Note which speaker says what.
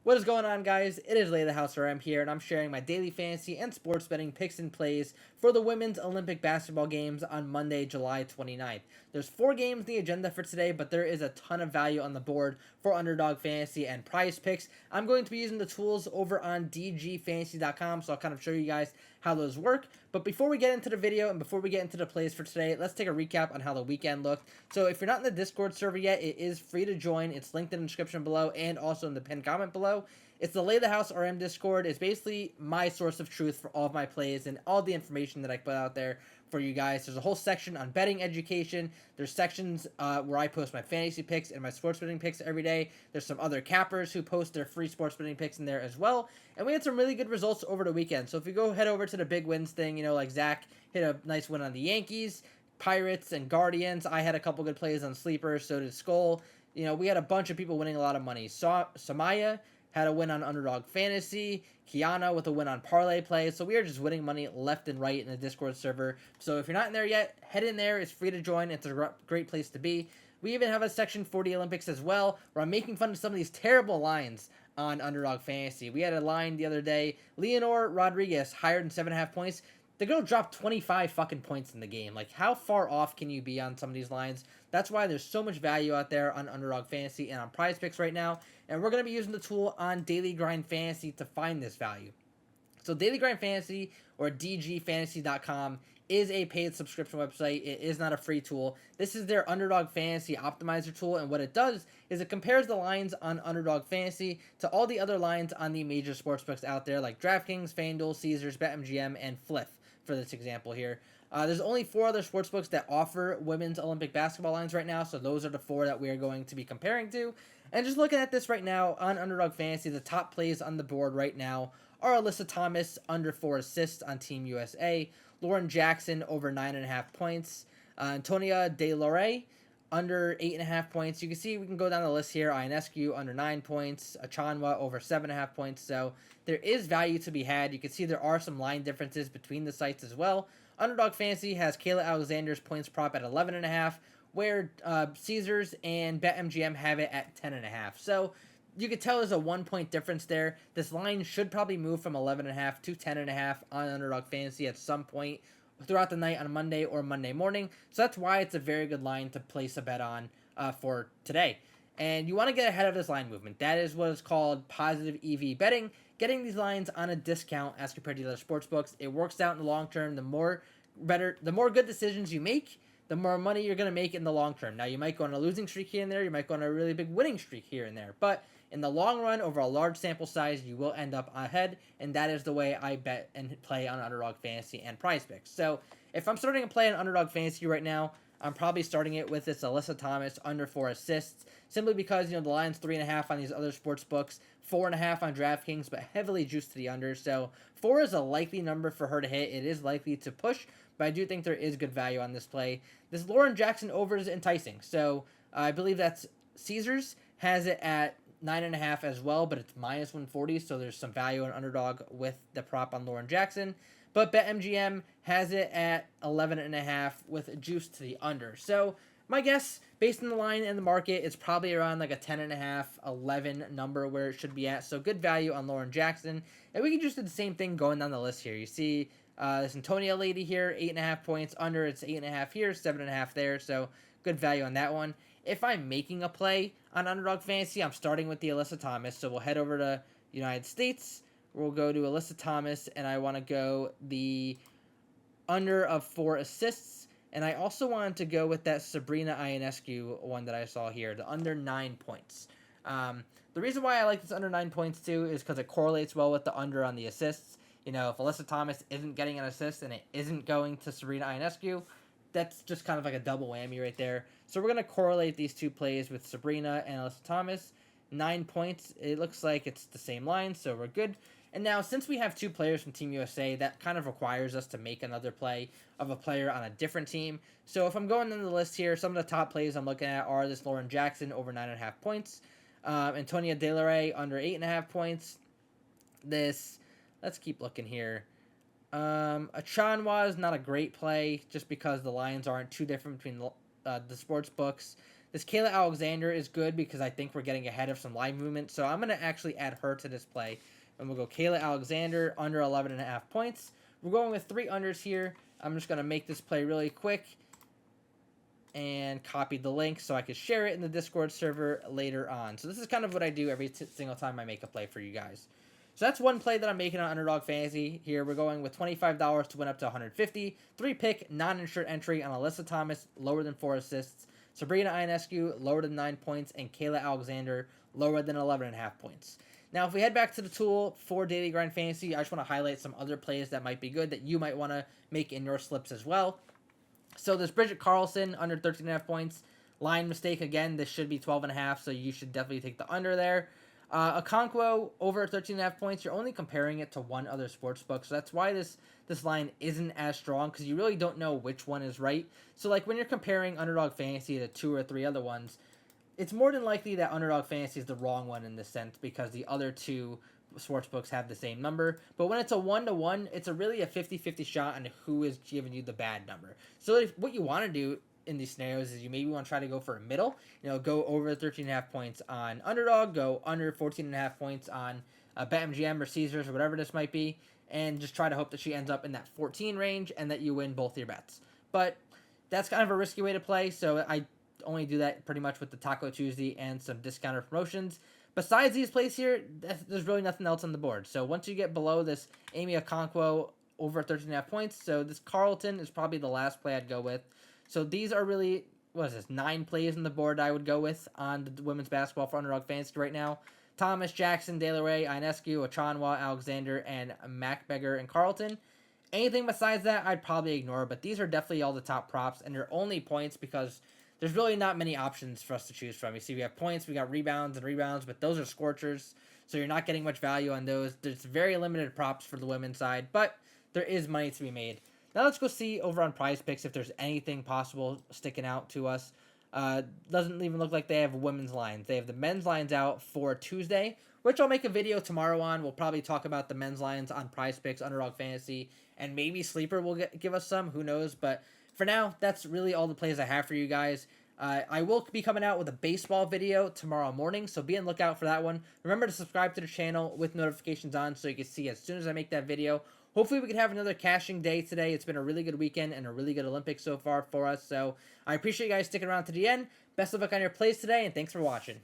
Speaker 1: What is going on, guys? It is Lay the House where I'm here, and I'm sharing my daily fantasy and sports betting picks and plays for the Women's Olympic Basketball Games on Monday, July 29th. There's 4 games in the agenda for today, but there is a ton of value on the board for Underdog Fantasy and Prizepicks. I'm going to be using the tools over on dgfantasy.com, so I'll kind of show you guys how those work. But before we get into the video and before we get into the plays for today, let's take a recap on how the weekend looked. So if you're not in the Discord server yet, it is free to join. It's linked in the description below and also in the pinned comment below. It's the Lay the House RM Discord. It's basically my source of truth for all of my plays and all the information that I put out there for you guys. There's a whole section on betting education. There's sections where I post my fantasy picks and my sports betting picks every day. There's some other cappers who post their free sports betting picks in there as well. And we had some really good results over the weekend. So if you go head over to the big wins thing, like Zach hit a nice win on the Yankees, Pirates, and Guardians. I had a couple good plays on sleepers. So did Skull. We had a bunch of people winning a lot of money. Samaya had a win on Underdog Fantasy. Kiana with a win on Parlay Play. So we are just winning money left and right in the Discord server. So if you're not in there yet, head in there. It's free to join. It's a great place to be. We even have a section for the Olympics as well, where I'm making fun of some of these terrible lines on Underdog Fantasy. We had a line the other day. Leonor Rodriguez higher than 7.5 points. The girl dropped 25 fucking points in the game. Like, how far off can you be on some of these lines? That's why there's so much value out there on Underdog Fantasy and on Prizepicks right now. And we're going to be using the tool on Daily Grind Fantasy to find this value. So Daily Grind Fantasy, or dgfantasy.com, is a paid subscription website. It is not a free tool. This is their Underdog Fantasy Optimizer tool, and what it does is it compares the lines on Underdog Fantasy to all the other lines on the major sportsbooks out there, like DraftKings, FanDuel, Caesars, BetMGM, and Fliff, for this example here. There's only 4 other sportsbooks that offer women's Olympic basketball lines right now, so those are the 4 that we are going to be comparing to. And just looking at this right now on Underdog Fantasy, the top plays on the board right now are Alyssa Thomas, under 4 assists on Team USA, Lauren Jackson, over 9.5 points, Antonia De Lore, under 8.5 points. You can see we can go down the list here. Ionescu, under 9 points, Achanwa, over 7.5 points. So there is value to be had. You can see there are some line differences between the sites as well. Underdog Fantasy has Kayla Alexander's points prop at 11.5, where Caesars and BetMGM have it at 10.5. So you could tell there's a 1 point difference there. This line should probably move from 11.5 to 10.5 on Underdog Fantasy at some point throughout the night on Monday or Monday morning. So that's why it's a very good line to place a bet on for today. And you want to get ahead of this line movement. That is what is called positive EV betting. Getting these lines on a discount as compared to other sports books. It works out in the long term. The more good decisions you make, the more money you're going to make in the long term. Now, you might go on a losing streak here and there. You might go on a really big winning streak here and there. But in the long run, over a large sample size, you will end up ahead. And that is the way I bet and play on Underdog Fantasy and Prizepicks. So if I'm starting to play on Underdog Fantasy right now, I'm probably starting it with this Alyssa Thomas, under 4 assists, simply because, the line's 3.5 on these other sports books, 4.5 on DraftKings, but heavily juiced to the under. So 4 is a likely number for her to hit. It is likely to push, but I do think there is good value on this play. This Lauren Jackson over is enticing. So I believe that's Caesars has it at 9.5 as well, but it's minus 140, so there's some value in Underdog with the prop on Lauren Jackson. But BetMGM has it at 11.5 with a juice to the under. So my guess, based on the line and the market, it's probably around like a 10.5, 11 number where it should be at. So good value on Lauren Jackson. And we can just do the same thing going down the list here. You see this Antonia lady here, 8.5 points under. It's 8.5 here, 7.5 there. So good value on that one. If I'm making a play on Underdog Fantasy, I'm starting with the Alyssa Thomas. So we'll head over to United States. We'll go to Alyssa Thomas, and I want to go the under of 4 assists. And I also wanted to go with that Sabrina Ionescu one that I saw here, the under 9 points. The reason why I like this under 9 points too is because it correlates well with the under on the assists. If Alyssa Thomas isn't getting an assist and it isn't going to Sabrina Ionescu, that's just kind of like a double whammy right there. So we're going to correlate these 2 plays with Sabrina and Alyssa Thomas. 9 points, it looks like it's the same line, so we're good. And now, since we have 2 players from Team USA, that kind of requires us to make another play of a player on a different team. So if I'm going down the list here, some of the top plays I'm looking at are this Lauren Jackson, over 9.5 points. Antonia De La Rey, under 8.5 points. Let's keep looking here. Achanwa is not a great play, just because the lines aren't too different between the sports books. This Kayla Alexander is good because I think we're getting ahead of some line movement. So I'm going to actually add her to this play. And we'll go Kayla Alexander under 11.5 points. We're going with 3 unders here. I'm just going to make this play really quick and copy the link so I can share it in the Discord server later on. So this is kind of what I do every single time I make a play for you guys. So that's one play that I'm making on Underdog Fantasy. Here we're going with $25 to win up to $150. 3-pick non-insured entry on Alyssa Thomas, lower than 4 assists. Sabrina Ionescu, lower than 9 points. And Kayla Alexander, lower than 11.5 points. Now, if we head back to the tool for Daily Grind Fantasy, I just want to highlight some other plays that might be good that you might want to make in your slips as well. So there's Bridget Carlson, under 13.5 points. Line mistake again. This should be 12.5, so you should definitely take the under there. Okonkwo, over 13.5 points. You're only comparing it to one other sports book, so that's why this line isn't as strong, because you really don't know which one is right. So like when you're comparing Underdog Fantasy to 2 or 3 other ones, it's more than likely that Underdog Fantasy is the wrong one in this sense, because the other 2 sports books have the same number. But when it's a 1-to-1, it's really a 50-50 shot on who is giving you the bad number. So what you want to do in these scenarios is you maybe want to try to go for a middle, go over 13.5 points on Underdog, go under 14.5 points on BetMGM or Caesars or whatever this might be, and just try to hope that she ends up in that 14 range and that you win both your bets. But that's kind of a risky way to play, so I only do that pretty much with the Taco Tuesday and some discounter promotions. Besides these plays here, there's really nothing else on the board. So once you get below this Amy Okonkwo over 13.5 points, so this Carlton is probably the last play I'd go with. So these are really, 9 plays on the board I would go with on the women's basketball for Underdog Fantasy right now. Thomas, Jackson, De La Rey, Ionescu, Ochanwa, Alexander, and Macbeggar and Carlton. Anything besides that, I'd probably ignore, but these are definitely all the top props, and they're only points because there's really not many options for us to choose from. You see, we have points, we got rebounds, but those are scorchers, so you're not getting much value on those. There's very limited props for the women's side, but there is money to be made. Now let's go see over on Prizepicks if there's anything possible sticking out to us. Doesn't even look like they have women's lines. They have the men's lines out for Tuesday, which I'll make a video tomorrow on. We'll probably talk about the men's lines on Prizepicks, Underdog Fantasy, and maybe Sleeper will give us some. Who knows? But for now, that's really all the plays I have for you guys. I will be coming out with a baseball video tomorrow morning, so be on the lookout for that one. Remember to subscribe to the channel with notifications on so you can see as soon as I make that video. Hopefully we can have another cashing day today. It's been a really good weekend and a really good Olympics so far for us. So I appreciate you guys sticking around to the end. Best of luck on your plays today, and thanks for watching.